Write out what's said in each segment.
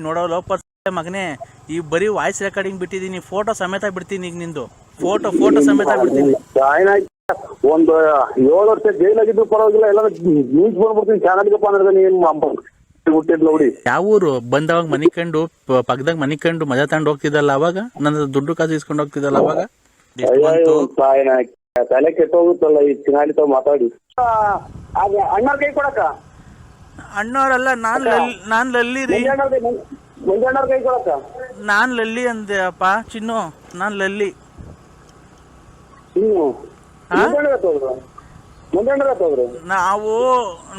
ನೋಡೋ ಲೋಪರ್ ಮಗನೇ, ಈ ಬರೀ ವಾಯ್ಸ್ ರೆಕಾರ್ಡಿಂಗ್ ಬಿಟ್ಟಿದ್ದೀನಿ, ಫೋಟೋ ಸಮೇತ ಬಿಡ್ತೀನಿ. ಈಗ ನಿಂದು ಫೋಟೋ ಸಮೇತ ಬಿಡ್ತೀನಿ. ಒಂದು 7 ವರ್ಷ ಜೈಲಾಗಿದ್ರು ಪರವಾಗಿಲ್ಲ, ಎಲ್ಲ ನ್ಯೂಸ್ ಬಂದ್ಬಿಡ್ತೀನಿ ಚಾನಲ್ಗೆ ನೀನು ಹುಟ್ಟಿದ್ ನೋಡಿ. ಯಾವ ಊರು? ಬಂದವಾಗ ಮನಿ ಕಂಡು ಪಕ್ಕದಾಗ ಮನಿ ಕಂಡು ಮಜಾ ತಗೊಂಡು ಹೋಗ್ತಿದ್ದಲ್ಲ ಅವಾಗ, ನನ್ನ ದುಡ್ಡು ಕಾಸು ಇಸ್ಕೊಂಡು ಹೋಗ್ತಿದ್ದಲ್ಲ ಅವಾಗ. ತಲೆ ಕೆಟ್ಟೋಗುತ್ತಲ್ಲ ಈ ಚಿನಾಲಿ ಮಾತಾಡಿ. ಅಣ್ಣ ಕೈ ಕೊಡಕ ಅಣ್ಣವ್ರಲ್ಲ, ನಾನ್ ಲಲ್ಲಿ ರೀ. ಮಂಜಣ್ಣವ್ರ ಕೈ ಕೊಡಕ. ನಾನ್ ಲಲ್ಲಿ ಅಂದೆ ಅಪ್ಪ ಚಿನ್ನು, ನಾನ್ ಲಲ್ಲಿ. ನಾವು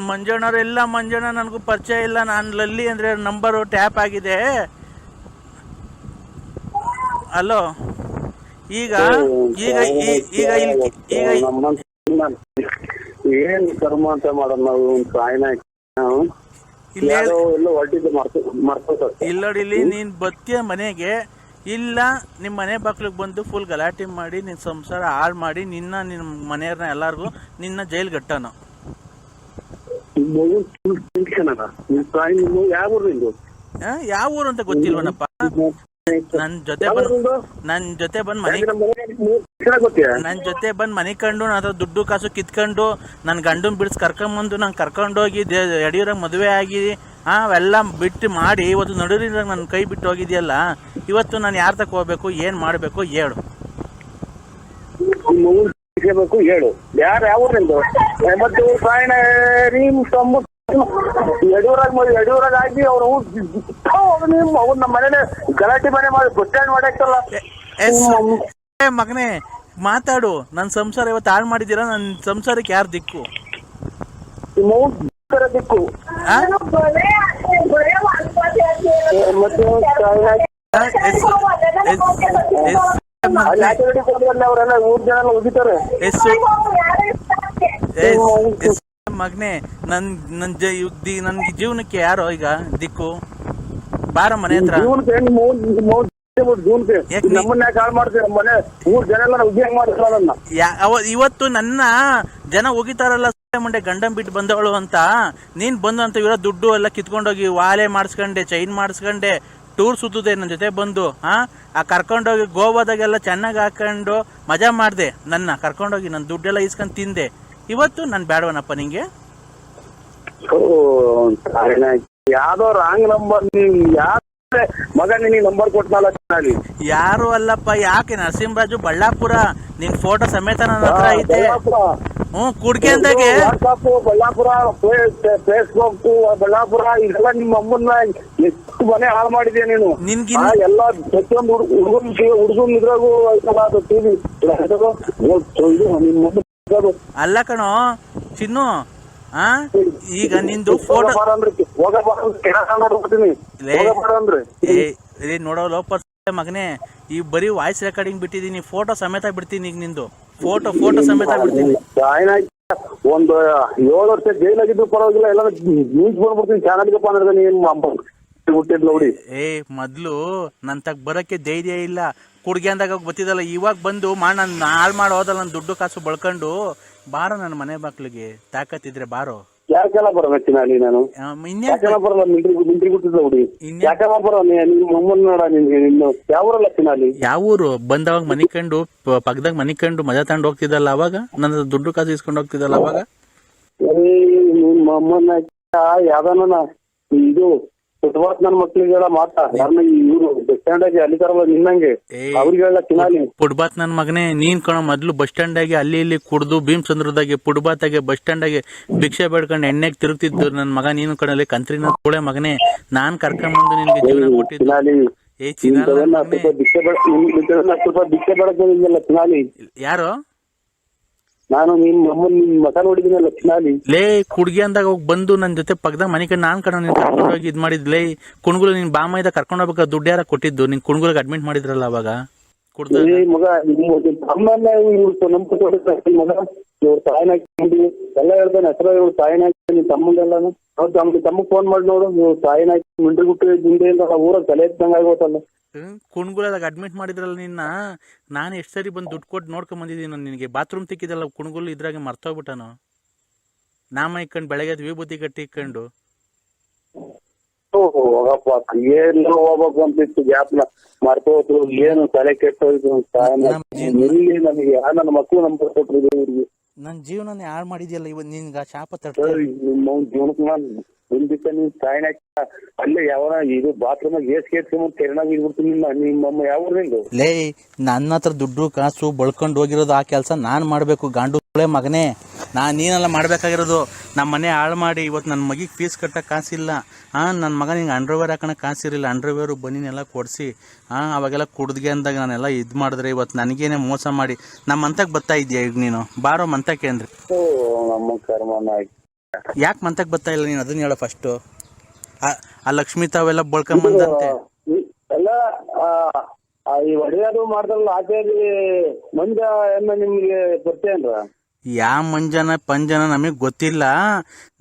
ಮಂಜಣ್ಣವ್ರೆಲ್ಲ, ಮಂಜಣ್ಣ ನನಗೂ ಪರಿಚಯ ಇಲ್ಲ. ನಾನು ಲಲ್ಲಿ ಅಂದ್ರೆ ನಂಬರು ಟ್ಯಾಪ್ ಆಗಿದೆ. ಅಲೋ, ಈಗ ಈಗ ಈಗ ಈಗ ಏನ್ ಕರ್ಮ ಅಂತ ಮಾಡೋದು ನಾವು. ಇಲ್ಲೋಡಿಲಿ, ನೀನ್ ಬತ್ತಿಯ ಮನೆಗೆ ಇಲ್ಲ, ನಿಮ್ಮ ಮನೆ ಬಾಕ್ಲಿಗೆ ಬಂದು ಫುಲ್ ಗಲಾಟೆ ಮಾಡಿ ನಿನ್ನ ಸಂಸಾರ ಹಾಳು ಮಾಡಿ ನಿನ್ನ ಮನೆಯವ್ರನ್ನ ಎಲ್ಲಾರ್ಗು ನಿನ್ನ ಜೈಲ್ ಗಟ್ಟನ. ಯಾವ ಊರು ಅಂತ ಗೊತ್ತಿಲ್ವನಪ್ಪ. ನನ್ ಜೊತೆ ಬಂದ್ ಮನೆ ಕಂಡು ನನ್ನ ದುಡ್ಡು ಕಾಸು ಕಿತ್ಕೊಂಡು ನನ್ ಗಂಡನ್ ಬಿಡಿಸ್ ಕರ್ಕೊಂಬಂದು ನಂಗೆ ಕರ್ಕೊಂಡೋಗಿ ಯಡಿಯೂರಾಗ ಮದುವೆ ಆಗಿ ಅವೆಲ್ಲ ಬಿಟ್ಟು ಮಾಡಿ ಇವತ್ತು ನಡುವಿನ ನನ್ನ ಕೈ ಬಿಟ್ಟು ಹೋಗಿದ್ಯಲ್ಲ. ಇವತ್ತು ನಾನು ಯಾರ ತಕ ಹೋಗ್ಬೇಕು, ಏನ್ ಮಾಡ್ಬೇಕು ಹೇಳು. ಹೇಳು ಯಾರು ಯಾವ್ದು ಯಡಿಯೂರಾಗ ಆಗಿ ಅವ್ರು ನಮ್ಮ ಮನೇಲಿ ಗಲಾಟೆ ಮನೆ ಮಾಡಿ ಬಸ್ ಸ್ಟ್ಯಾಂಡ್ ಮಾಡಾಕ್ತಲ್ಲ. ಮಗನೇ ಮಾತಾಡು, ನನ್ ಸಂಸಾರ ಇವತ್ತು ಹಾಳು ಮಾಡಿದ್ದೀರಾ. ನನ್ ಸಂಸಾರಕ್ಕೆ ಯಾರು ದಿಕ್ಕು? ದಿಕ್ಕು ಅವರೆಲ್ಲ 3 ಜನ ಹೋಗಿದ್ದಾರೆ. ಮಗನೇ, ನನ್ಗೆ ಜೀವನಕ್ಕೆ ಯಾರೋ ಈಗ ದಿಕ್ಕು? ಬಾರ ಮನೆ ಹತ್ರ. ಇವತ್ತು ನನ್ನ ಜನ ಹೋಗಿತಾರಲ್ಲ ಮುಂಡೆ ಗಂಡನ್ ಬಿಟ್ಟು ಬಂದವಳು ಅಂತ. ನೀನ್ ಬಂದು ಅಂತ ಇರೋ ದುಡ್ಡು ಎಲ್ಲ ಕಿತ್ಕೊಂಡೋಗಿ ವಾಲೆ ಮಾಡಿಸ್ಕೊಂಡೆ, ಚೈನ್ ಮಾಡಿಸ್ಕೊಂಡೆ, ಟೂರ್ ಸುತ್ತದೆ ನನ್ನ ಜೊತೆ ಬಂದು. ಆ ಕರ್ಕೊಂಡೋಗಿ ಗೋವಾದಾಗೆಲ್ಲ ಚೆನ್ನಾಗಿ ಹಾಕೊಂಡು ಮಜಾ ಮಾಡ್ದೆ. ನನ್ನ ಕರ್ಕೊಂಡೋಗಿ ನನ್ನ ದುಡ್ಡೆಲ್ಲ ಇಸ್ಕೊಂಡ್ ತಿಂದೆ. ಇವತ್ತು ನನ್ ಬೇಡವನಪ್ಪ ನಿಂಗೆ. ಯಾವ್ದೋ ರಾಂಗ್ ನಂಬರ್. ಮಗ ನಿನಗೆ ನಂಬರ್ ಕೊಟ್ಟನಲ್ಲ. ಯಾರು ಅಲ್ಲಪ್ಪ. ಯಾಕೆ? ನರಸಿಂಹರಾಜು ಬಳ್ಳಾಪುರ. ನಿನ್ ಫೋಟೋ ಸಮೇತ ನನ್ನ ಹತ್ರ ಐತೆ. ಕುಡ್ಕೆ ಅಂದಾಗೆ ಬಳ್ಳಾಪುರ, ಫೇಸ್ಬುಕ್ ಬಳ್ಳಾಪುರ, ಇದೆಲ್ಲ ನಿಮ್ಮ ಅಮ್ಮನ್ನ ಎಷ್ಟು ಮನೆ ಹಾಳು ಮಾಡಿದ್ಯಾ ನೀನು. ಎಲ್ಲ ಪ್ರತಿಯೊಂದು ಹುಡುಗನ್ ಇದ್ರಾಗೂ ಅಲ್ಲ ಕಣೋ ಚಿನ್ನು. ಈಗ ನಿಂದು ಫೋಟೋ ನೋಡೋ ಲೋಪರ್ ಮಗನೇ, ಈ ಬರೀ ವಾಯ್ಸ್ ರೆಕಾರ್ಡಿಂಗ್ ಬಿಟ್ಟಿದ್ದೀನಿ, ಫೋಟೋ ಸಮೇತ ಬಿಡ್ತೀನಿ. ಈಗ ನಿಂದು ಫೋಟೋ ಸಮೇತ ಬಿಡ್ತೀನಿ. ಒಂದು 7 ವರ್ಷ ಜೈಲಾಗಿದ್ರು ಪರವಾಗಿಲ್ಲ, ಎಲ್ಲ ನ್ಯೂಸ್ ಬಂದ್ಬಿಡ್ತೀನಿ ಚಾನಲ್ಗೆ ನೀನು ಹುಟ್ಟಿದ್ ನೋಡಿ. ಮೊದ್ಲು ನನ್ ತಗ ಬರಕ್ಕೆ ಧೈರ್ಯ ಇಲ್ಲ. ಕುಡ್ಗೆ ಅಂದಾಗ ಗೊತ್ತಿದ್ದಲ್ಲ. ಇವಾಗ ಬಂದು ನಾನು ಹಾಳು ಮಾಡಿ ಹೋದಲ್ಲ ನನ್ನ ದುಡ್ಡು ಕಾಸು ಬಳ್ಕೊಂಡು. ಬಾರೋ ನನ್ನ ಮನೆ ಬಾಕ್ಲಿಗೆ, ತಾಕತ್ತಿದ್ರೆ ಬಾರೋ. ಯಾಕೆಲ್ಲ ಬರಬೇಕಿನ ಅಲ್ಲಿ ನಾನು ಬರಲ್ಲ. ಮಿಲ್ಟ್ರಿ ಬಿಟ್ಟಿದ್ದ ಹುಡಿ ಯಾಕಲ್ಲ ಬರೋ ನೋಡ ನಿನ್ಗೆ. ನಿನ್ನ ಯಾವೂರಲ್ಲ ಚಿನಾಲಿ? ಯಾವ ಊರು? ಬಂದವಾಗ ಮನಿ ಕಂಡು ಪಕ್ಕದಾಗ ಮನಿ ಕಂಡು ಮಜಾ ತಗೊಂಡು ಹೋಗ್ತಿದ್ದಲ್ಲ ಅವಾಗ, ನನ್ನ ದುಡ್ಡು ಕಾಸು ಇಸ್ಕೊಂಡು ಹೋಗ್ತಿದ್ದಲ್ಲ ಅವಾಗ. ನಿಮ್ಮ ಅಮ್ಮನ ಯಾವ್ದಾನ ಇದು ಫುಟ್ಬಾತ್ ನನ್ನ ಮಕ್ಳಿಗೆಲ್ಲ ಮಾತಾ ಯಾರನ್ನ ಇವ್ರು ಬಸ್ ಸ್ಟ್ಯಾಂಡ್ ಆಗಿ ಅಲ್ಲಿ ತರಲ್ಲ ನಿನ್ನಂಗೆ ಅವ್ರಿಗೆಲ್ಲ ಚಿನಾಲಿ. ಫುಟ್ಬಾತ್ ನನ್ನ ಮಗನೇ, ನೀನ್ ಕಣ ಮೊದ್ಲು ಬಸ್ ಸ್ಟ್ಯಾಂಡ್ ಆಗಿ ಅಲ್ಲಿ ಇಲ್ಲಿ ಕುಡ್ದು ಭೀಮಚಂದ್ರದಾಗೆ ಫುಟ್ಬಾತ್ ಆಗಿ ಬಸ್ ಸ್ಟ್ಯಾಂಡ್ ಆಗಿ ಭಿಕ್ಷೆ ಬೇಡ್ಕೊಂಡು ಎಣ್ಣೆಗೆ ತಿರುಗ್ತಿದ್ದು ನನ್ನ ಮಗ. ನೀನು ಕಣಲ್ಲಿ ಕಂತ್ರಿನ ಕೂಳೆ ಮಗನೇ. ನಾನ್ ಕರ್ಕೊಂಡ್ಬಂದು ನಿನ್ಗೆ ಜೀವನ ಕೊಟ್ಟಿದ್ದು. ಯಾರು? ನಾನು ಮತ ನೋಡಿದ್ದೀನಲ್ಲ ಚಿನಾಲಿ. ಲೇ ಕುಡ್ಗಿ ಅಂದಾಗ ಹೋಗಿ ಬಂದು ನನ್ನ ಜೊತೆ ಪಕ್ಕದಾಗ ಮನೆ ಕಡೆ ನಾನ್ ಕಣ ನೀನ್ ಕರ್ಕೊಂಡೋಗಿ ಇದ್ ಮಾಡಿದ್ಲೇ. ಕುಣ್ಗುಲು ನಿನ್ ಬಾಮೈದ ಕರ್ಕೊಂಡ್ ಹೋಗ್ಬೇಕಾ ದುಡ್ಡು ಯಾರ ಕೊಟ್ಟಿದ್ದು? ನಿನ್ ಕುಣ್ಗುಲಿಗೆ ಅಡ್ಮಿಟ್ ಮಾಡಿದ್ರಲ್ಲ ಅವಾಗ ಕುಡ್ದ ಮಗ. ಇವ್ರ ತಾಯಿನ ಎಲ್ಲ ಹೇಳ್ತಾನೆ ಹೆಸರು. ಇವ್ರ ತಾಯಿನ ನಿನ್ ತಮ್ಮಂದೆಲ್ಲಾನು ತಮ್ಮಗ್ ಫೋನ್ ಮಾಡಿ ನೋಡು. ಇವ್ರ ತಾಯಿನ ಮಿಲ್ಟ್ರಿ ಗುಟ್ಟು ದಿಂಡೆಯಿಂದ ಊರಾಗ ತಲೆ ಎತ್ತಂಗ ಆಗೋತಲ್ಲ. ಕುಣ್ಗುಲದಾಗ ಅಡ್ಮಿಟ್ ಮಾಡಿದ್ರಲ್ಲ ನಿನ್ನ. ನಾನು ಎಷ್ಟು ಸರಿ ಬಂದು ದುಡ್ಡು ಕೊಟ್ಟು ನೋಡ್ಕೊಂಡ್ ಬಂದಿದ್ದೀನಿ. ನಿನಗೆ ಬಾತ್ರೂಮ್ ತಿಕ್ಕಿದಲ್ಲ ಕುಣ್ಗುಲ್ ಇದ್ರಾಗೆ ಮರ್ತೋಗ್ಬಿಟ್ಟನು. ನಾಮ ಇಕ್ಕೊಂಡು ಬೆಳಗ್ಗೆ ವಿಭೂತಿ ಕಟ್ಟಿ ಇಕ್ಕೊಂಡು ಹೋಗಪ್ಪ ಎಲ್ಲ ಹೋಗ್ಬೇಕು ಅಂತಿತ್ತು ಗ್ಯಾಪ್ನ ಮರ್ತೋದ್ರು ಏನು ತಲೆ ಕೆಟ್ಟೋಯ್ತು ಎಲ್ಲಿ ನನಗೆ ನನ್ನ ಮಕ್ಕಳು ನಂಬರ್ ಕೊಟ್ರು ಇವ್ರಿಗೆ ನನ್ನ ಜೀವನನೇ ಹಾಳು ಮಾಡಿದ್ಯಲ್ಲ ಇವತ್ತು ನಿನ್ಗ ಶಾಪ ತಟ್ಟ ನಿಮ್ಮ ಜೀವನಕ್ಕೆ ನಾನು ಮುಂದಿತ್ತ ನೀನ್ ಸಾಯಣ ಅಲ್ಲೇ ಯಾವನ ಇದು ಬಾತ್ರೂಮ್ ಗೇಸ್ ಕೇಸ್ಕೊಂಡ್ ಕೆರೆನಾಗ ಇದ್ಬಿಡ್ತೀನಿ ನಿಮ್ಮಮ್ಮ ಯಾವ ನಿಂದು ಲೇ ನನ್ನ ಹತ್ರ ದುಡ್ಡು ಕಾಸು ಬಳ್ಕೊಂಡು ಹೋಗಿರೋದು ಆ ಕೆಲಸ ನಾನು ಮಾಡಬೇಕು ಗಾಂಡುಗಳೇ ಮಗನೇ ನೀನೆಲ್ಲ ಮಾಡ್ಬೇಕಾಗಿರೋದು ನಮ್ಮ ಮನೆ ಹಾಳು ಮಾಡಿ ಇವತ್ತು ನನ್ನ ಮಗಿಗೆ ಫೀಸ್ ಕಟ್ಟಕ್ಕೆ ಕಾಸಿಲ್ಲ ನನ್ನ ಮಗ ನಿಂಗೆ ಅಂಡರ್ವೇರ್ ಹಾಕೋಣಕ್ಕೆ ಕಾಸಿರಲಿಲ್ಲ ಅಂಡರ್ವೇರು ಬನ್ನಿನೆಲ್ಲ ಕೊಡಿಸಿ ಅವಾಗೆಲ್ಲ ಕುಡ್ದ್ಗೆ ಅಂದಾಗ ನಾನೆಲ್ಲ ಇದು ಮಾಡಿದ್ರೆ ಇವತ್ತು ನನಗೇನೆ ಮೋಸ ಮಾಡಿ ನಮ್ಮ ಮಂತಕ್ಕೆ ಬರ್ತಾ ಇದೆಯಾ ಈಗ ನೀನು ಬಾರೋ ಮಂತಕ್ಕೆ ಅಂದ್ರೆ ನಮ್ಮ ಕರ್ಮನ ಯಾಕೆ ಮಂತಕ್ಕೆ ಬರ್ತಾ ಇಲ್ಲ ನೀನು ಅದನ್ನ ಹೇಳೋ ಫಸ್ಟು ಆ ಲಕ್ಷ್ಮೀ ತಾವೆಲ್ಲ ಬಳ್ಕೊಂಬಂದಂತೆ ಎಲ್ಲ ಈ ಒಡೆಯದು ಮಾಡ್ದಲ್ಲ ಆಚೆಯಲ್ಲಿ ಮಂಜ ಏನ ನಿಮ್ಗೆ ಪರಿಚಯನ್ರ ಯಾವ ಮಂಜನ ಪಂಜನ ನಮಗೆ ಗೊತ್ತಿಲ್ಲ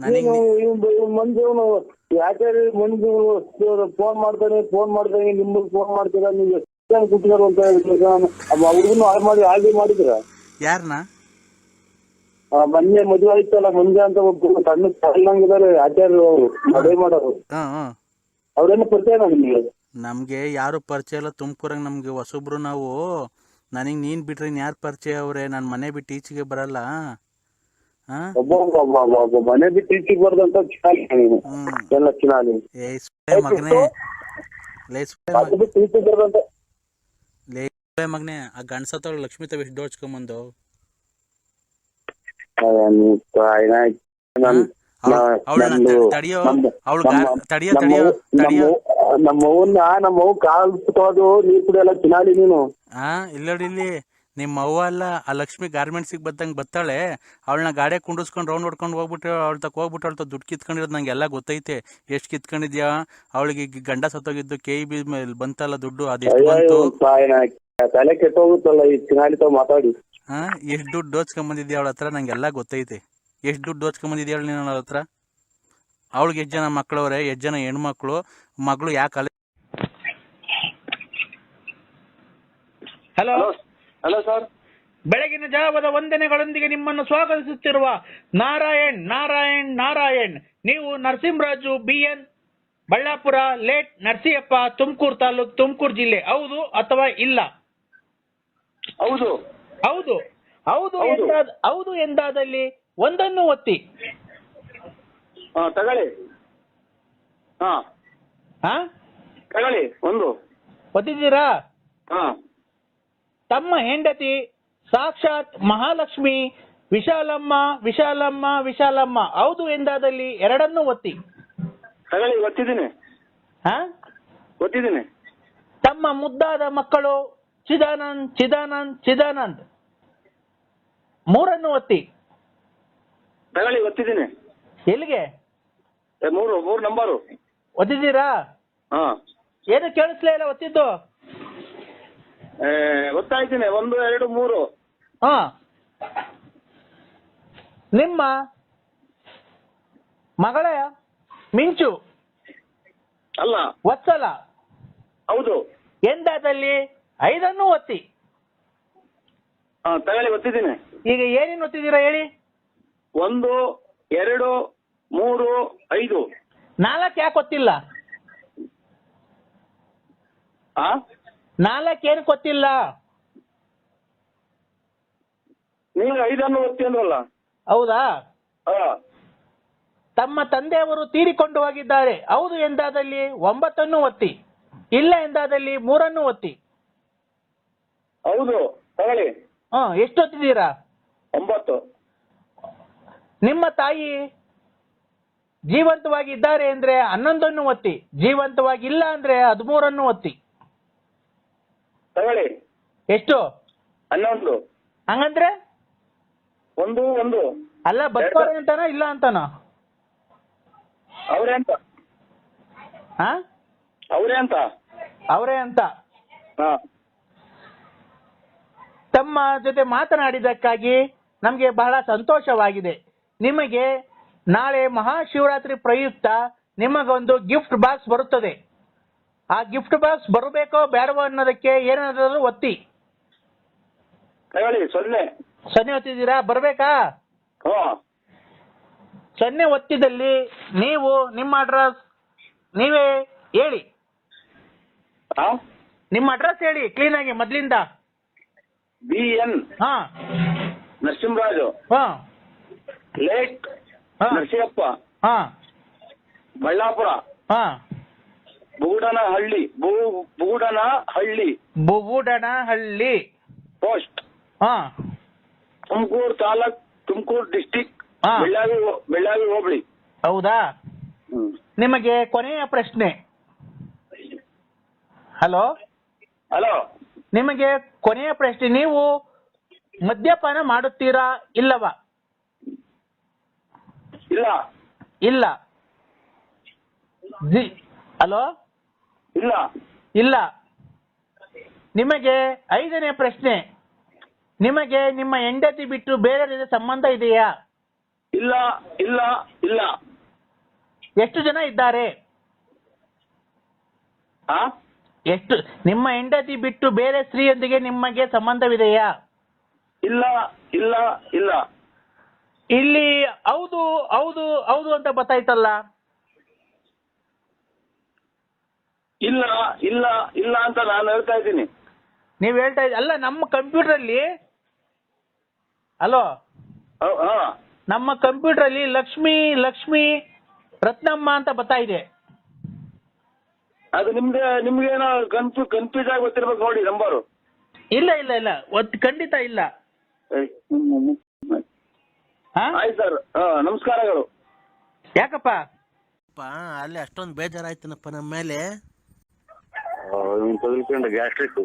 ನನಗೆ ಮಂಜು ಯಾಕೆ ಮಂಜು ಫೋನ್ ಮಾಡ್ತಾನೆ ನಿಮ್ಗೆ ಫೋನ್ ಮಾಡ್ತೀರಾ ನೀವು ಎಷ್ಟು ಕುಟ್ಟಿದಾರ ಅಂತ ಹುಡುಗನು ಆಲ್ರೆಡಿ ಮಾಡಿದ್ರ ಯಾರನ್ನ ಮೊನ್ನೆ ಮದುವೆ ಆಯ್ತಲ್ಲ ಮಂಜ ಅಂತ ಒಬ್ಬ ಸಣ್ಣ ತಳ್ಳಂಗಿದ್ದಾರೆ ಆಚಾರ್ಯ ಅವರು ಮದುವೆ ಮಾಡೋರು ಅವ್ರೇನು ಪರಿಚಯ ನಿಮ್ಗೆ ನಮ್ಗೆ ಯಾರು ಪರಿಚಯ ಇಲ್ಲ ತುಮಕೂರಾಗ ನಮ್ಗೆ ಹೊಸಬ್ರು ನಾವು ನನಗೆ ನೀನ್ ಬಿಟ್ರೆ ಯಾರು ಪರಿಚಯ ಅವ್ರೆ ನಾನು ಮನೆ ಬಿಟ್ಟು ಈಚೆಗೆ ಬರಲ್ಲ ಒಬ್ಬ ಮನೆ ಬಿಟ್ಟು ಈಚೆಗೆ ಬರ್ದಂತ ಎಲ್ಲ ಚಿನಾಲಿ ಮಗನೇ ಈಚೆಗೆ ಬರ್ದಂತ ಮಗನೇ ಆ ಗಂಡಸತ್ತವಳು ಲಕ್ಷ್ಮೀ ತಾವ್ ಎಷ್ಟು ದೋಚ್ಕೊಂಬಂದು ನಮ್ಮವ್ ಕಾಲ್ ಸುತ್ತೋದು ನೀರ್ ಕುಡಿಯಲ್ಲ ಚಿನಾಲಿ ನೀನು ಇಲ್ಲಿ ನಿಮ್ಮ ಅವ್ವ ಅಲ್ಲ ಆ ಲಕ್ಷ್ಮಿ ಗಾರ್ಮೆಂಟ್ಸಿಗೆ ಬದ್ದಂಗೆ ಬತ್ತಾಳೆ ಅವಳನ್ನ ಗಾಡಿ ಕುಂಡಿಸ್ಕೊಂಡು ರೌಂಡ್ ಹೊಡ್ಕೊಂಡು ಹೋಗ್ಬಿಟ್ಟು ಅವಳ ತಕ ಹೋಗ್ಬಿಟ್ಟು ಅವಳ ದುಡ್ಡು ಕಿತ್ಕೊಂಡಿರೋದು ನಂಗೆ ಎಲ್ಲ ಗೊತ್ತೈತೆ ಎಷ್ಟು ಕಿತ್ಕೊಂಡಿದ್ಯಾ ಅವಳಿಗೆ ಗಂಡ ಸತ್ತೋಗಿದ್ದು KEB ಮೇಲೆ ಬಂತಲ್ಲ ದುಡ್ಡು ಅದೆಷ್ಟು ಬಂತು ತಲೆ ಕೆಟ್ಟೋಗುತ್ತಲ್ಲ ಈ ಚಿನಾಲಿ ತಾವ್ ಮಾತಾಡಿ ಎಷ್ಟು ದುಡ್ಡು ದೋಚ್ಕೊಂಬಂದಿದ್ಯಾ ಅವಳ ಹತ್ರ ನಂಗೆ ಎಲ್ಲ ಗೊತ್ತೈತೆ ಎಷ್ಟು ದುಡ್ಡು ದೋಚ್ಕೊಂಬಂದಿದ್ಯಾ ಹೇಳಿ ನೀನು ಅವಳ ಹತ್ರ ಅವಳಿಗೆ ಎಷ್ಟು ಜನ ಮಕ್ಕಳವ್ರೆ ಎಷ್ಟು ಜನ ಹೆಣ್ಮಕ್ಳು ಮಗಳು ಯಾಕೆ ಹಲೋ ಹಲೋ ಸರ್ ಬೆಳಗಿನ ಜಾವದ ವಂದನೆಗಳೊಂದಿಗೆ ನಿಮ್ಮನ್ನು ಸ್ವಾಗತಿಸುತ್ತಿರುವ ನಾರಾಯಣ್ ನಾರಾಯಣ್ ನಾರಾಯಣ್. ನೀವು ನರಸಿಂಹರಾಜು BN, ಬಳ್ಳಾಪುರ, ಲೇಟ್ ನರಸಿಯಪ್ಪ, ತುಮಕೂರು ತಾಲೂಕ್, ತುಮಕೂರು ಜಿಲ್ಲೆ, ಹೌದು ಅಥವಾ ಇಲ್ಲ? ಹೌದು ಹೌದು ಹೌದು ಎಂದಾದಲ್ಲಿ ಒಂದನ್ನು ಒತ್ತಿ. ತಗೊಳ್ಳಿ ತಗೊಳ್ಳಿ ಒಂದು ಒತ್ತಿದ್ದೀರಾ? ತಮ್ಮ ಹೆಂಡತಿ ಸಾಕ್ಷಾತ್ ಮಹಾಲಕ್ಷ್ಮಿ ವಿಶಾಲಮ್ಮ ವಿಶಾಲಮ್ಮ ವಿಶಾಲಮ್ಮ, ಹೌದು ಎಂದಾದಲ್ಲಿ ಎರಡನ್ನೂ ಒತ್ತಿ. ತಗೊಳ್ಳಿ ಒತ್ತಿದ್ದೀನಿ. ಒತ್ತಿದ್ದೀನಿ. ತಮ್ಮ ಮುದ್ದಾದ ಮಕ್ಕಳು ಚಿದಾನಂದ್ ಚಿದಾನಂದ್ ಚಿದಾನಂದ್, ಮೂರನ್ನು ಒತ್ತಿ. ತಗೊಳ್ಳಿ ಒತ್ತಿದ್ದೀನಿ. ಎಲ್ಲಿಗೆ? ಮೂರು ನಂಬರು ಒತ್ತಿದ್ದೀರಾ? ಏನು ಕೇಳಿಸ್ಲೇ ಇಲ್ಲ ಒತ್ತಿದ್ದು? ಗೊತ್ತಾಯ್ತೀನಿ. 1 2 3. ನಿಮ್ಮ ಮಗಳ ಮಿಂಚು ಅಲ್ಲ ವತ್ಸಲ ಹೌದು ಎಂದಾದಲ್ಲಿ 5 ಒತ್ತಿ. ತಗೊಳ್ಳಿ ಒತ್ತಿದ್ದೀನಿ. ಈಗ ಏನೇನು ಒತ್ತಿದ್ದೀರಾ ಹೇಳಿ? 1 2 3 5. 4 ಯಾಕೆ ಒತ್ತಿಲ್ಲ? 4 ಏನು ಗೊತ್ತಿಲ್ಲ? ನೀವು 5 ಒತ್ತಿ ಅಂದ್ರಲ್ಲ. ಹೌದಾ? ತಮ್ಮ ತಂದೆಯವರು ತೀರಿಕೊಂಡು ಹೋಗಿದ್ದಾರೆ, ಹೌದು ಎಂದಾದಲ್ಲಿ 9 ಒತ್ತಿ, ಇಲ್ಲ ಎಂದಾದಲ್ಲಿ 3 ಒತ್ತಿ. ಹೌದು ತಗೊಳ್ಳಿ. ಎಷ್ಟು ಒತ್ತಿದ್ದೀರಾ? 9. ನಿಮ್ಮ ತಾಯಿ ಜೀವಂತವಾಗಿ ಇದ್ದಾರೆ ಅಂದ್ರೆ 11 ಒತ್ತಿ, ಜೀವಂತವಾಗಿಲ್ಲ ಅಂದ್ರೆ 13 ಒತ್ತಿ. ತಗೊಳ್ಳಿ. ಎಷ್ಟು? 11. ಹಂಗಂದ್ರೆ 1 ಅಲ್ಲ, ಬದುಕೋರೆ ಅಂತಾನ ಇಲ್ಲ ಅಂತಾನ? ಅವರೇ ಅಂತ. ಅವರೇ ಅಂತ. ತಮ್ಮ ಜೊತೆ ಮಾತನಾಡಿದ್ದಕ್ಕಾಗಿ ನಮಗೆ ಬಹಳ ಸಂತೋಷವಾಗಿದೆ. ನಿಮಗೆ ನಾಳೆ ಮಹಾಶಿವರಾತ್ರಿ ಪ್ರಯುಕ್ತ ನಿಮಗೊಂದು ಗಿಫ್ಟ್ ಬಾಕ್ಸ್ ಬರುತ್ತದೆ. ಆ ಗಿಫ್ಟ್ ಬಾಕ್ಸ್ ಬರಬೇಕೋ ಬೇಡವೋ ಅನ್ನೋದಕ್ಕೆ ಏನಾದರೂ ಒತ್ತಿ. 0 ಒತ್ತಿದ್ದೀರಾ? ಬರ್ಬೇಕಾ? 0 ಒತ್ತಿದಲ್ಲಿ ನೀವು ನಿಮ್ಮ ಅಡ್ರೆಸ್ ನೀವೇ ಹೇಳಿ, ಹಾ ನಿಮ್ಮ ಅಡ್ರೆಸ್ ಹೇಳಿ ಕ್ಲೀನ್ ಆಗಿ ಮೊದ್ಲಿಂದ. BN ಹಾ ನರಸಿಂಹರಾಜು, ಹಾ ಲೇಟ್ ಹಾ ನರಸಿಯಪ್ಪ, ಹಾ ಬಳ್ಳಾಪುರ, ಹಾ ಬುಗುಡನಹಳ್ಳಿ, ಬುಗುಡನಹಳ್ಳಿ ಪೋಸ್ಟ್, ಹಾ ತುಮಕೂರು ತಾಲೂಕ್, ತುಮಕೂರು ಡಿಸ್ಟಿಕ್, ಹಾ. ಬೆಳ್ಳಾವಿ ಹೋಬಳಿ. ಹೌದಾ? ನಿಮಗೆ ಕೊನೆಯ ಪ್ರಶ್ನೆ. ಹಲೋ, ನಿಮಗೆ ಕೊನೆಯ ಪ್ರಶ್ನೆ, ನೀವು ಮದ್ಯಪಾನ ಮಾಡುತ್ತೀರಾ ಇಲ್ಲವಾ? ಇಲ್ಲ. ಹಲೋ, ಇಲ್ಲ. ನಿಮಗೆ 5ನೇ ಪ್ರಶ್ನೆ, ನಿಮಗೆ ನಿಮ್ಮ ಹೆಂಡತಿ ಬಿಟ್ಟು ಬೇರೆ ಜೊತೆ ಸಂಬಂಧ ಇದೆಯಾ? ಇಲ್ಲ. ಎಷ್ಟು ಜನ ಇದ್ದಾರೆ? ಎಷ್ಟು? ನಿಮ್ಮ ಹೆಂಡತಿ ಬಿಟ್ಟು ಬೇರೆ ಸ್ತ್ರೀಯೊಂದಿಗೆ ನಿಮಗೆ ಸಂಬಂಧವಿದೆಯಾ? ಇಲ್ಲ. ಇಲ್ಲಿ ಹೌದು ಹೌದು ಹೌದು ಅಂತ ಗೊತ್ತಾಯ್ತಲ್ಲ. ಇಲ್ಲ ಅಂತ ನಾನು ಹೇಳ್ತಾ ಇದ್ದೀನಿ. ನೀವ್ ಹೇಳ್ತಾ ಇದ್ದೀರಿ ಅಲ್ಲ, ನಮ್ಮ ಕಂಪ್ಯೂಟರ್ ಅಲ್ಲಿ, ಹಲೋ, ನಮ್ಮ ಕಂಪ್ಯೂಟರ್ ಅಲ್ಲಿ ಲಕ್ಷ್ಮಿ ರತ್ನಮ್ಮ ಅಂತ ಬರ್ತಾ ಇದೆ. ಅದು ನಿಮ್ಗೇನೋ ಕನ್ಫ್ಯೂಸ್ ಆಗಿ ಗೊತ್ತಿರ್ಬೇಕು ನೋಡಿ ನಂಬರು. ಇಲ್ಲ ಖಂಡಿತ ಇಲ್ಲ. ಆಯ್ತು ಸರ್, ನಮಸ್ಕಾರಗಳು. ಯಾಕಪ್ಪ ಅಲ್ಲಿ ಅಷ್ಟೊಂದು ಬೇಜಾರಾಯ್ತನಪ್ಪ ನಮ್ಮ ಮೇಲೆ. ಗ್ಯಾಸ್ಟ್ರಿಕ್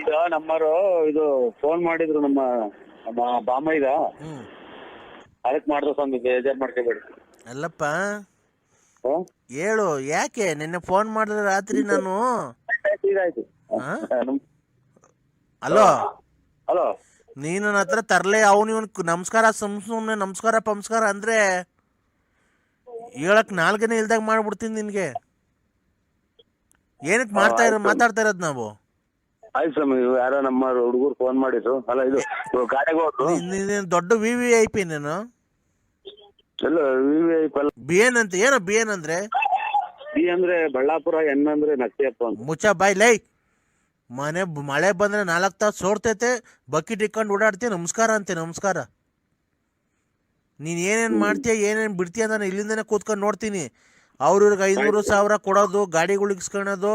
ಈಗ ನಮ್ಮರು ಇದು ಫೋನ್ ಮಾಡಿದ್ರು ನಮ್ಮ ಬಾಮೈದ, ಅದಕ್ಕೆ ಮಾಡಿದ್ರು ಸ್ವಾಮಿ, ಬೇಜಾರ್ ಮಾಡ್ಕೋಬೇಡಿ. ಅಲ್ಲಪ್ಪ ಹೇಳು, ಯಾಕೆ ನಿನ್ನೆ ಫೋನ್ ಮಾಡಿದ್ರೆ ರಾತ್ರಿ ನಾನು. ಇದಾಯ್ತು. ಹಲೋ, ಹಲೋ, ನೀನು ನನ್ನ ಹತ್ರ ತರಲೆ ಅವನು ಇವನು ನಮಸ್ಕಾರ ಸುಮ್ನೆ ನಮಸ್ಕಾರ ಅಂದ್ರೆ ಹೇಳಕ್ ನಾಲ್ಕನೇ ಇಲ್ದಾಗ ಮಾಡ್ಬಿಡ್ತೀನಿ ನಿನ್ಗೆ. ಏನಕ್ಕೆ ಮಾತಾಡ್ತಾ ಇರೋದು ನಾವು? ಆಯ್ತು ಸ್ವಾಮಿ, ಯಾರೋ ನಮ್ಮ ಹುಡುಗರು ಫೋನ್ ಮಾಡಿದ್ರು. ಅಲ್ಲ, ಇದು ಗಾಡಿಗೆ ಹೋದ್ರು. ನೀನು ದೊಡ್ಡ VVIP ನೀನು. ಎಲ್ಲ VVIP ಅಲ್ಲ. BN ಅಂತ ಏನೋ BN ಅಂದ್ರೆ? B ಅಂದ್ರೆ ಬಳ್ಳಾಪುರ, N ಅಂದ್ರೆ ನರಸಿಯಪ್ಪ ಅಂತ. ಮುಚ್ಚ ಬಾಯ್ ಲೈ. ಮಳೆ ಬಂದ್ರೆ 4 ತಾಸು ಸೋರ್ತೈತೆ, ಬಕೆಟ್ ಇಟ್ಕೊಂಡು ಓಡಾಡ್ತೀಯ, ನಮಸ್ಕಾರ. ನೀನು ಏನೇನು ಮಾಡ್ತೀಯ ಏನೇನು ಬಿಡ್ತೀಯ ನಾನು ಇಲ್ಲಿಂದನೇ ಕೂತ್ಕೊಂಡು ನೋಡ್ತೀನಿ. ಅವ್ರಿಗೆ 500,000 ಕೊಡೋದು, ಗಾಡಿಗಳು ಇಸ್ಕೊಳೋದು,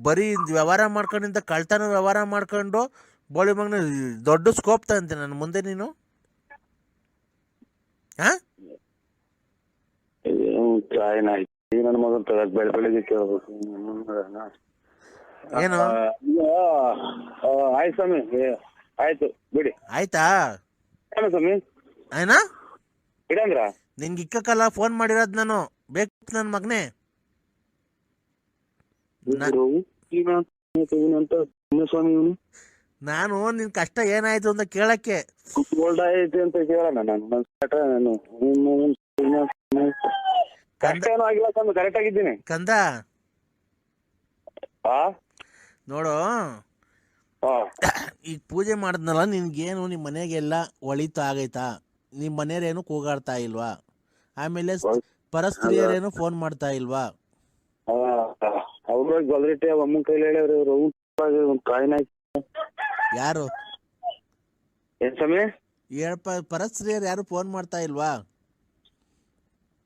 ಬರೀ ವ್ಯವಹಾರ ಮಾಡ್ಕೊಂಡಿಂದ ಕಳ್ತನ ವ್ಯವಹಾರ ಮಾಡ್ಕೊಂಡು ಬೋಳಿ ಮಗನ ದೊಡ್ಡ ಸ್ಕೋಪ್ ತಂತೆ ನನ್ನ ಮುಂದೆ ನೀನು. ನನ್ನ ಮಗನ್ ಬೆಳಗ್ಗೆ ಕೇಳಬೇಕು ಏನು? ಆಯ್ತು ಸ್ವಾಮಿ, ಆಯ್ತು ಬಿಡಿ. ಆಯ್ತಾ ಸ್ವಾಮಿ? ಆಯ್ನಾ ಇಡಂದ್ರ ನಿನ್ಗೆ ಇಕ್ಕಕ್ಕಲ್ಲ ಫೋನ್ ಮಾಡಿರೋದು ನಾನು. ಬೇಕು ನನ್ನ ಮಗನೇ. ನಾನು ನಿನ್ ಕಷ್ಟ ಏನಾಯ್ತು ಅಂತ ಕೇಳಕ್ಕೆ. ಗೋಲ್ಡ್ ಆಯ್ತು ಅಂತ ಕೇಳೋಣ ನಾನು. ಕಷ್ಟ ಏನೂ ಆಗಿಲ್ಲ ಸ್ವಾಮಿ, ಕರೆಕ್ಟ್ ಆಗಿದ್ದೀನಿ. ಕಂದ ನೋಡು, ಈಗ ಪೂಜೆ ಮಾಡಿದ್ನಲ್ಲ, ನಿನ್ಗೇನು ನಿಮ್ಮ ಮನೆಗೆಲ್ಲ ಒಳಿತು ಆಗೈತಾ? ನಿಮ್ಮ ಮನೆಯವ್ರೇನು ಕೂಗಾಡ್ತಾ ಇಲ್ವಾ? ಆಮೇಲೆ ಪರಸ್ತ್ರೀಯರೇನು ಫೋನ್ ಮಾಡ್ತಾ ಇಲ್ವಾ? ಅವ್ರ ಗೊಲ್ರಿಟ್ಟೆ ಅಮ್ಮನ ಕೈಲಿ ಹೇಳ್ಯಾವ್ರಿ. ಯಾರು ಏನ್ ಸ್ವಾಮಿ? ಪರಸ್ತ್ರೀಯರು ಯಾರು ಫೋನ್ ಮಾಡ್ತಾ ಇಲ್ವಾ?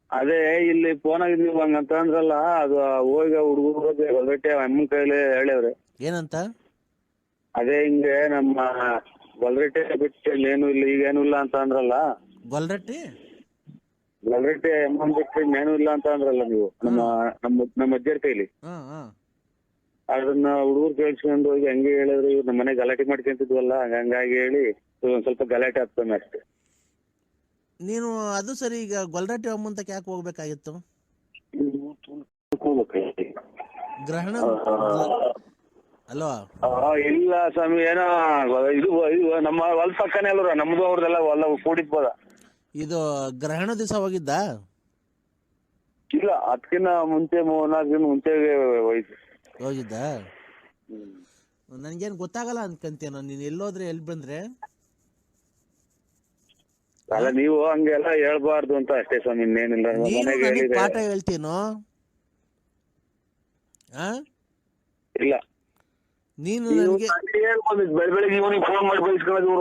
ಅದೇ ಇಲ್ಲಿ ಫೋನ್ ಆಗಿದ್ ನೀವು ಹಂಗಂತ ಅಂದ್ರಲ್ಲ, ಅದು ಹೋಗಿ ಹುಡುಗರು ಗೊಲ್ರಿಟ್ಟೆ ಅಮ್ಮನ ಕೈಲಿ ಹೇಳ್ಯಾವ್ರಿ. ಏನಂತ? ಅದೇ ಹಿಂಗೆ ನಮ್ಮ ಗೊಲ್ರಿಟ್ಟೆ ಬಿಟ್ಟು ಏನು ಇಲ್ಲ, ಈಗೇನು ಇಲ್ಲ ಅಂತ ಅಂದ್ರಲ್ಲ. ಗೊಲ್ರಟ್ಟಿ ಅಮ್ಮನ್ ಬಿಟ್ಟು ಇನ್ನೇನು ಇಲ್ಲ ಅಂತ ಅಂದ್ರಲ್ಲ ನೀವು ನಮ್ಮ ಅಜ್ಜರ ಕೈಲಿ. ಅದನ್ನ ಹುಡುಗರು ಕೇಳಿಸ್ಕೊಂಡು ಹೋಗಿ ಹಂಗೆ ಹೇಳಿದ್ರು. ಇವ್ರು ನಮ್ಮ ಮನೆ ಗಲಾಟೆ ಮಾಡ್ಕೊಂತಿದ್ವಲ್ಲ, ಹಂಗಾಗಿ ಹೇಳಿ ಒಂದ್ ಸ್ವಲ್ಪ ಗಲಾಟೆ ಆಗ್ತಾನೆ ಅಷ್ಟೇ. ನೀನು ಅದು ಸರಿ, ಈಗ ಗೊಲ್ರಟ್ಟಿ ಅಮ್ಮಂತಕ್ಕೆ ಯಾಕೆ ಹೋಗ್ಬೇಕಾಗಿತ್ತು? ಗ್ರಹಣ ಅಲ್ವಾ? ಇಲ್ಲ ಸ್ವಾಮಿ, ಏನೋ ಇದು ನಮ್ಮ ಹೊಲ ಪಕ್ಕನೇ ಅಲ್ರ, ನಮ್ದು ಅವ್ರದೆಲ್ಲ ಹೊಲ ಕೂಡಿದ್ಬೋದ. ಇದು ಗ್ರಹಣ ದಿವಸ ಹೋಗಿದ್ದ? ಇಲ್ಲ, ಅದಕ್ಕಿಂತ ಮುಂಚೆ 4 ದಿನ ಮುಂಚೆ ಹೋಗಿದ್ದ. ನನ್ಗೇನು ಗೊತ್ತಾಗಲ್ಲ ಅನ್ಕಂತೀಯ. ನೀನು ಎಲ್ಲೋದ್ರೆ ಎಲ್ಲಿ ಬಂದ್ರೆ ಅಲ್ಲ ನೀವು ಹಂಗೆಲ್ಲ ಹೇಳ್ಬಾರ್ದು ಅಂತ ಅಷ್ಟೇ ಸ್ವಾಮಿ, ಇನ್ನೇನಿಲ್ಲ. ನೀನು ಮನೆಗೆ ನನಗೆ ಹೇಳಿದೆ. ಪಾಠ ಹೇಳ್ತೀನೋ? ಇಲ್ಲ ನೀನು ನನಗೆ ಬೆಳಿಗ್ಗೆ ಇವನಿಗೆ ಫೋನ್ ಮಾಡಿ ಬಯಸ್ಕೊಳ್ಳೋದು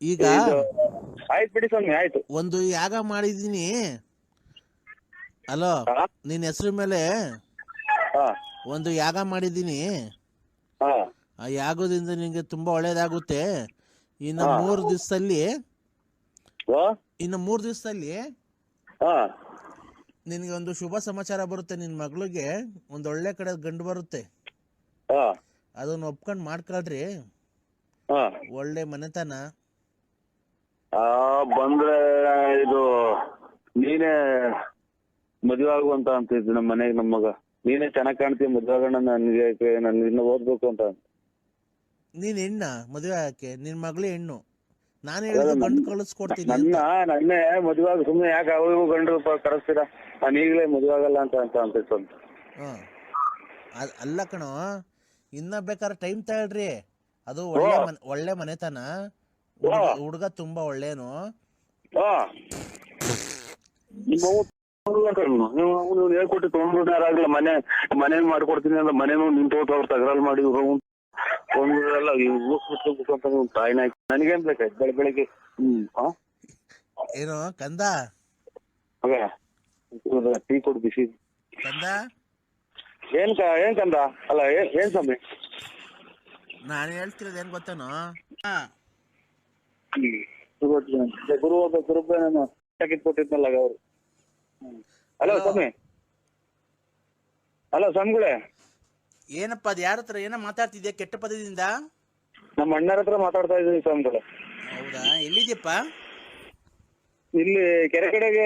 ಈಗ ಆಯ್ತು ಬಿಡಿ ಸ್ವಾಮಿ, ಆಯ್ತು. ಒಂದು ಯಾಗ ಮಾಡಿದೀನಿ. ಅಲೋ, ನಿನ್ನ ಹೆಸರು ಮೇಲೆ ಒಂದು ಯಾಗ ಮಾಡಿದೀನಿ. ಆ ಯಾಗದಿಂದ ನಿನಗೆ ತುಂಬಾ ಒಳ್ಳೇದಾಗುತ್ತೆ. ಇನ್ನು 3 ದಿವಸದಲ್ಲಿ ನಿನಗೆ ಒಂದು ಶುಭ ಸಮಾಚಾರ ಬರುತ್ತೆ. ನಿನ್ನ ಮಗಳಿಗೆ ಒಂದು ಒಳ್ಳೆ ಕಡೆ ಗಂಡು ಬರುತ್ತೆ. ಅದನ್ನ ಒಪ್ಕೊಂಡು ಮಾಡ್ಕೊಳ್ರಿ. ಒಳ್ಳೆ ಮನೆತನ. ಬಂದ್ರೆ ಇದು ನೀನೇ ಮದುವೆ ಆಗುವಂತ ಅಂತಿದ್ದು ನಮ್ಮ ಮನೆಗೆ. ನಮ್ಮ ಮಗ ನೀನೇ ಚೆನ್ನಾಗ್ ಕಾಣ್ತೀವಿ, ಮದುವೆ ಆಗೋಣ. ನನ್ಗೆ ನಾನು ಇನ್ನು ಓದ್ಬೇಕು ಅಂತ. ನೀನ್ ಹೆಣ್ಣ ಮದುವೆ ಆಗಕ್ಕೆ? ನಿನ್ ಮಗಳು ಹೆಣ್ಣು. ನಾನು ಹೇಳಿದ್ರೆ ಗಂಡು ಕಳಿಸ್ಕೊಡ್ತೀನಿ. ನನ್ನೇ ಮದುವೆ ಆಗ, ಸುಮ್ನೆ ಯಾಕೆ ಅವ್ರಿಗೂ ಗಂಡು ಕರೆಸ್ತೀರಾ? ನಾನು ಈಗಲೇ ಮದುವೆ ಆಗಲ್ಲ ಅಂತ ಸ್ವಲ್ಪ. ಅಲ್ಲ ಕಣೋ, ಇನ್ನ ಬೇಕಾದ್ರೆ ಟೈಮ್ ತಗೊಳ್ರಿ. ಅದು ಒಳ್ಳೆ ಮನೆತನ. ಹುಡುಗ ತುಂಬಾ ಒಳ್ಳೇನು. ನೀವು ಹೇಳ್ಕೊಟ್ಟು ತೊಗೊಂಡ್ಬಿಟ್ಟಾರಾಗ್ಲ ಮನೆ ಮಾಡ್ಕೊಡ್ತೀನಿ ಅಂತ ಮನೇನು ನಿಂತು ಅವ್ರು ತಗರಾಲ್ ಮಾಡಿ ಒಂದೆಲ್ಲ ತಾಯಿನ ನನಗೇನ್ ಬೇಕಾಯ್ತು ಬೆಳಿಗ್ಗೆ. ಏನೋ ಕಂದ, ಟೀ ಕೊಡು ಬಿಸಿ. ಕಂದ ಏನ್ ಕಂದ? ಅಲ್ಲ ಏನ್ ಸ್ವಾಮಿ? ನಾನು ಹೇಳ್ತಿರೋದು ಏನ್ ಗೊತ್ತೇನೋ? ಗುರುಬ ಕೊಟ್ಟಿದ್ನಲ್ಲ ಅವರು. ಹಲೋ ಸ್ವಾಮಿ. ಹಲೋ ಸ್ವಾಮಿಗಳೇ. ಏನಪ್ಪ ಅದು? ಯಾರ ಹತ್ರ ಏನೋ ಮಾತಾಡ್ತಿದ್ಯಾ ಕೆಟ್ಟ ಪದದಿಂದ? ನಮ್ಮ ಅಣ್ಣರ ಹತ್ರ ಮಾತಾಡ್ತಾ ಇದ್ದೀನಿ ಸ್ವಾಮಿಗಳೇ. ಹೌದಾ? ಎಲ್ಲಿದ್ಯಪ್ಪ? ಇಲ್ಲಿ ಕೆರೆ ಕಡೆಗೆ,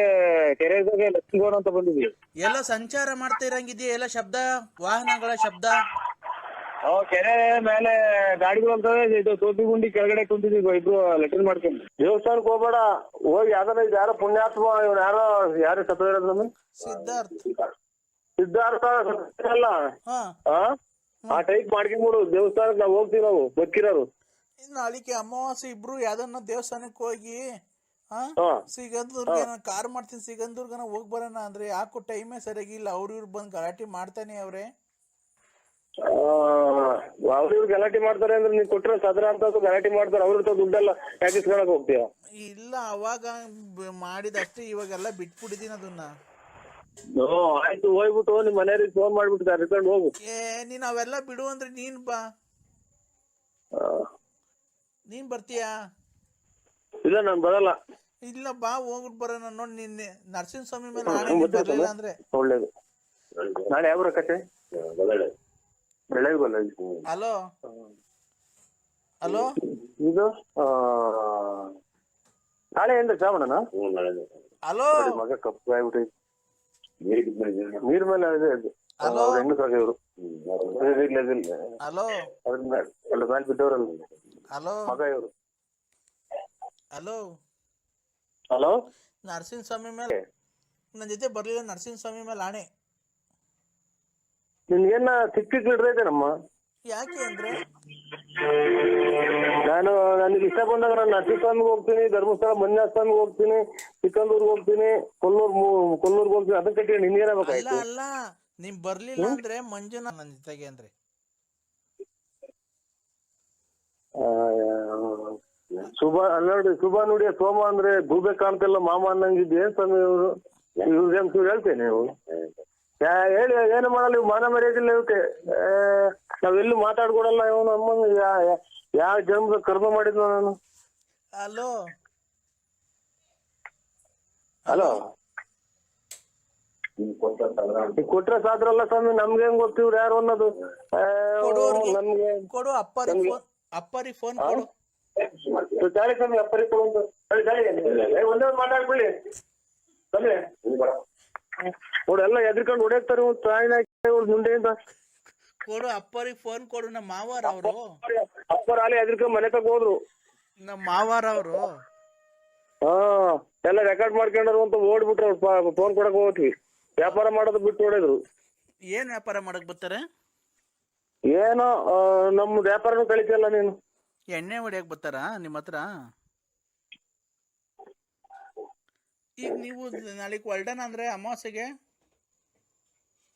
ಕೆರೆಗೆ ಲಕ್ಷ್ಮೀಗೋಣ ಅಂತ ಬಂದಿದ್ದೀವಿ. ಎಲ್ಲ ಸಂಚಾರ ಮಾಡ್ತಾ ಇರಂಗಿದ್ಯಾ? ಎಲ್ಲ ಶಬ್ದ, ವಾಹನಗಳ ಶಬ್ದ. ಕೆರೆ ಮೇಲೆ ಗಾಡಿಗಳು ಅಂತವೆ. ಇದು ತೋಪಿ ಗುಂಡಿ ಕೆಳಗಡೆ ಕುಂತಿದ್ದೀವಿ ಇಬ್ರು ಲೆಟರ್ ಮಾಡ್ಕೊಂಡು. ದೇವಸ್ಥಾನಕ್ಕೆ ಹೋಗ್ಬೇಡ, ಹೋಗಿ ಯಾರೋ ಪುಣ್ಯಾತ್ಮ ಇವ್ರು ಯಾರು ಸತ್ತ ಇರೋದು? ಸಿದ್ಧಾರ್ಥ ಅಲ್ಲ, ಆ ಟೈಪ್ ಮಾಡ್ಕೊಂಡ್ಬಿಡು. ದೇವಸ್ಥಾನಕ್ಕೆ ನಾವು ಹೋಗ್ತೀವಿ, ನಾವು ಬದುಕಿರೋರು. ನಾಳಿಕೆ ಅಮಾವಾಸ್ಯೆ ಇಬ್ರು ಯಾವ್ದನ್ನ ದೇವಸ್ಥಾನಕ್ಕೆ ಹೋಗಿ ಸಿಗಂದೂರ್ಗೆ ಕಾರ್ ಮಾಡ್ತೀನಿ, ಸಿಗಂದೂರ್ಗನ ಹೋಗ್ ಬರೋಣ ಅಂದ್ರೆ ಯಾಕೋ ಟೈಮೇ ಸರಿಯಾಗಿಲ್ಲ. ಅವ್ರು ಬಂದು ಗಲಾಟೆ ಮಾಡ್ತಾನೆ ಅವ್ರೆ. ಅವ್ರು ಗಲಾಟೆ ಮಾಡ್ತಾರೆ ಅಂದ್ರೆ ನೀನ್ ಕೊಟ್ಟಿರೋ ಸದರ ಅಂತ ಗಲಾಟೆ ಮಾಡ್ತಾರೆ. ಅವ್ರ ದುಡ್ಡೆಲ್ಲ ಯಾಕೆ ಇಸ್ಕೊಳಕ್ ಹೋಗ್ತೀಯ? ಇಲ್ಲ, ಅವಾಗ ಮಾಡಿದಷ್ಟೇ, ಇವಾಗೆಲ್ಲ ಬಿಟ್ಬಿಟ್ಟಿದೀನಿ ಅದನ್ನ. ಆಯ್ತು, ಹೋಗ್ಬಿಟ್ಟು ನಿಮ್ ಮನೆಯವ್ರಿಗೆ ಫೋನ್ ಮಾಡ್ಬಿಟ್ಟು ಕರ್ಕೊಂಡು ಹೋಗು. ನೀನ್ ಅವೆಲ್ಲ ಬಿಡು ಅಂದ್ರೆ ನೀನ್ ಬಾ. ನೀನ್ ಬರ್ತೀಯಾ? ಇಲ್ಲ, ನಾನ್ ಬರಲ್ಲ. ಇಲ್ಲ ಬಾ, ಹೋಗ್ಬಿಟ್ಟು ಬರೋಣ. ನೋಡಿ, ನಿನ್ನೆ ನರಸಿಂಹಸ್ವಾಮಿ ಮೇಲೆ ಬರ್ಲಿಲ್ಲ ಅಂದ್ರೆ ಒಳ್ಳೇದು. ನಾಳೆ ಯಾವ ಕತೆ? ಬೆಳಗ್ಗೆ ಬಲ್ಲ. ಹಲೋ ಹಲೋ, ಇದು ನಾಳೆ ಏನ್ರಿ ಶ್ರಾವಣನ? ಹಲೋ, ಮಗ ಕಪ್ಪು ಆಗ್ಬಿಟ್ಟು ನೀರ್ ಮೇಲೆ ಹೆಣ್ಣು ಸಾಕಿದ್ರು. ಹಲೋ, ಅದ್ರ ಮೇಲೆ ಬಿದ್ದವ್ರಲ್ಲ ಹಲೋ ಮಗ ಇವರು. ಹಲೋ ಹಲೋ, ನರಸಿಂಹಸ್ವಾಮಿ ಮೇಲೆ ನನ್ನ ಜೊತೆ ಬರ್ಲಿಲ್ಲ. ನರಸಿಂಹಸ್ವಾಮಿ ಮೇಲೆ ಆಣೆ. ನಿನ್ಗೇನ ಸಿಕ್ಕ ಇಡ್ರೈತೇನಮ್ಮ? ಯಾಕೆ ಅಂದ್ರೆ ನನಗೆ ಇಷ್ಟ ಬಂದಾಗ ನಾನು ನರಸಿಂಹಸ್ವಾಮಿಗೆ ಹೋಗ್ತೀನಿ, ಧರ್ಮಸ್ಥಳ ಮಂಜುನಾಥ ಹೋಗ್ತೀನಿ, ಚಿಕ್ಕಂದೂರ್ಗೆ ಹೋಗ್ತೀನಿ, ಕೊಲ್ಲೂರ್ಗೆ ಹೋಗ್ತೀನಿ. ಅದಕ್ಕೆ ಕಟ್ಟಿ ನಿನ್ಗೇನಾಗಬೇಕಾಯ್ತು? ಅಲ್ಲ, ನೀವ್ ಬರ್ಲಿಲ್ಲ ಅಂದ್ರೆ ಮಂಜುನಾಥ್ ನನ್ನ ಜೊತೆಗೆ ಅಂದ್ರೆ. ನೋಡಿ, ಶುಭ ನೋಡಿ. ಸೋಮ ಅಂದ್ರೆ ಗೂಬೆ ಕಾಣ್ತಿಲ್ಲ ಮಾಮ ಅನ್ನಂಗಿದ್. ಏನ್ ಸ್ವಾಮಿ ಇವ್ರು? ಇವ್ರು ಹೇಳ್ತೇನೆ ನೀವು ಹೇಳಿ ಏನು ಮಾಡಲ್ಲ. ಇವ್ ಮಾನ ಮರ್ಯಾದಿಲ್ಲ ಇವಕ್ಕೆ. ನಾವೆಲ್ಲೂ ಮಾತಾಡ್ಕೊಡಲ್ಲ. ಇವನು ಅಮ್ಮಂಗ ಯಾವ ಜನ್ಮದ ಕರ್ಮ ಮಾಡಿದ್ನ ನಾನು. ಹಲೋ ಹಲೋ, ಕೊಟ್ರೆ ಸಾದ್ರಲ್ಲ ಸ್ವಾಮಿ, ನಮ್ಗೆ ಹೆಂಗ್ ಗೊತ್ತಿವ್ರು ಯಾರು ಅನ್ನೋದು? ನಮ್ಗೆ ಕೊಡು, ಅಪ್ಪರಿ ಫೋನ್ ಕೊಡು. ಗಾಳಿ ಸ್ವಾಮಿ, ಅಪ್ಪರಿ ಕೊಡು. ಒಂದೇ ಒಂದು ಮಾತಾಡ್ಕೊಳ್ಳಿ ಸ್ವಾಮಿ. ನೋಡಿ ಎಲ್ಲ ಎದ್ರಕೊಂಡು ಹೊಡೆಯಕ್ತಾರೆ ಮುಂದೆಯಿಂದ. ಕೊಡು, ಅಪ್ಪರಿಗೆ ಫೋನ್ ಕೊಡು. ನಮ್ಮ ಮಾವಾರ ಅವರು. ಅಪ್ಪರ ಅಲ್ಲಿ ಎದ್ರಕೊಂಡು ಮನೆ ತಗ ಹೋದ್ರು. ನಮ್ಮ ಮಾವಾರ ಅವರು ಎಲ್ಲ ರೆಕಾರ್ಡ್ ಮಾಡ್ಕೊಂಡ್ರು ಅಂತ ಓಡ್ಬಿಟ್ರು. ಫೋನ್ ಕೊಡಕ್ ಹೋಗ್ತೀವಿ. ವ್ಯಾಪಾರ ಮಾಡೋದು ಬಿಟ್ಟು ಹೊಡೆದ್ರು. ಏನ್ ವ್ಯಾಪಾರ ಮಾಡಕ್ ಬರ್ತಾರೆ? ಏನೋ ನಮ್ಮ ವ್ಯಾಪಾರನೂ ಕಳಿತಲ್ಲ ನೀನು. ಎಣ್ಣೆ ಹೊಡಿಯಕ್ ಬರ್ತಾರ ನಿಮ್ಮ ಹತ್ರ? ಈಗ ನೀವು ನಾಳೆಗೆ ಹೊಲ್ಡನ ಅಂದ್ರೆ ಅಮಾವಾಸ್ಯೆಗೆ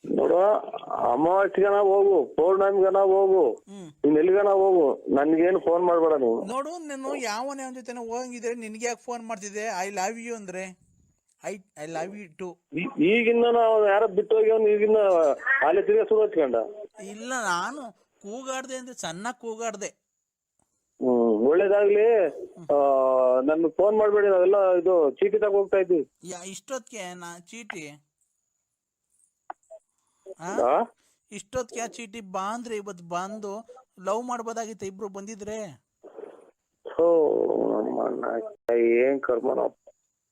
ನೋಡು, ಅಮಾವಾಸ್ಯೆಗನ ಹೋಗು, ಪೌರ್ಣಮಿಗನ ಹೋಗು, ಇನ್ ಎಲ್ಲಿಗನ ಹೋಗು, ನನ್ಗೇನು ಫೋನ್ ಮಾಡ್ಬೇಡ ನೀವು. ನೋಡು, ನಾನು ಯಾವನೇ ಅವನ ಜೊತೆ ಹೋಗಿದ್ರೆ ನಿನ್ಗೆ ಯಾಕೆ ಫೋನ್ ಮಾಡ್ತಿದ್ದೆ? ಐ ಲವ್ ಯು ಅಂದ್ರೆ ಐ ಲವ್ ಯು ಟು. ಈಗಿನ್ನ ನಾವು ಯಾರ ಬಿಟ್ಟು ಹೋಗ್ಯವನು, ಈಗಿನ್ನ ಅಲ್ಲಿ ತಿರ್ಗ ಶುರು ಹಚ್ಕೊಂಡ. ಇಲ್ಲ, ನಾನು ಕೂಗಾಡ್ದೆ ಅಂದ್ರೆ ಚೆನ್ನಾಗಿ ಕೂಗಾಡ್ದೆ. ಒಳ್ಳೇದಾಗ್ಲಿ. ನನ್ ಫೋನ್ ಮಾಡ್ಬೇಡಿ, ನಾವೆಲ್ಲ ಇದು ಚೀಟಿ ತಗ ಹೋಗ್ತಾ ಇದ್ವಿ. ಇಷ್ಟೊತ್ತಿಗೆ ಚೀಟಿ ಇಷ್ಟೊತ್ತಿಗೆ ಚೀಟಿ ಬಾ ಅಂದ್ರೆ ಇವತ್ತು ಬಂದು ಲವ್ ಮಾಡ್ಬೋದಾಗಿತ್ತು, ಇಬ್ರು ಬಂದಿದ್ರೆ. ಏನ್ ಕರ್ಮನಪ್ಪ.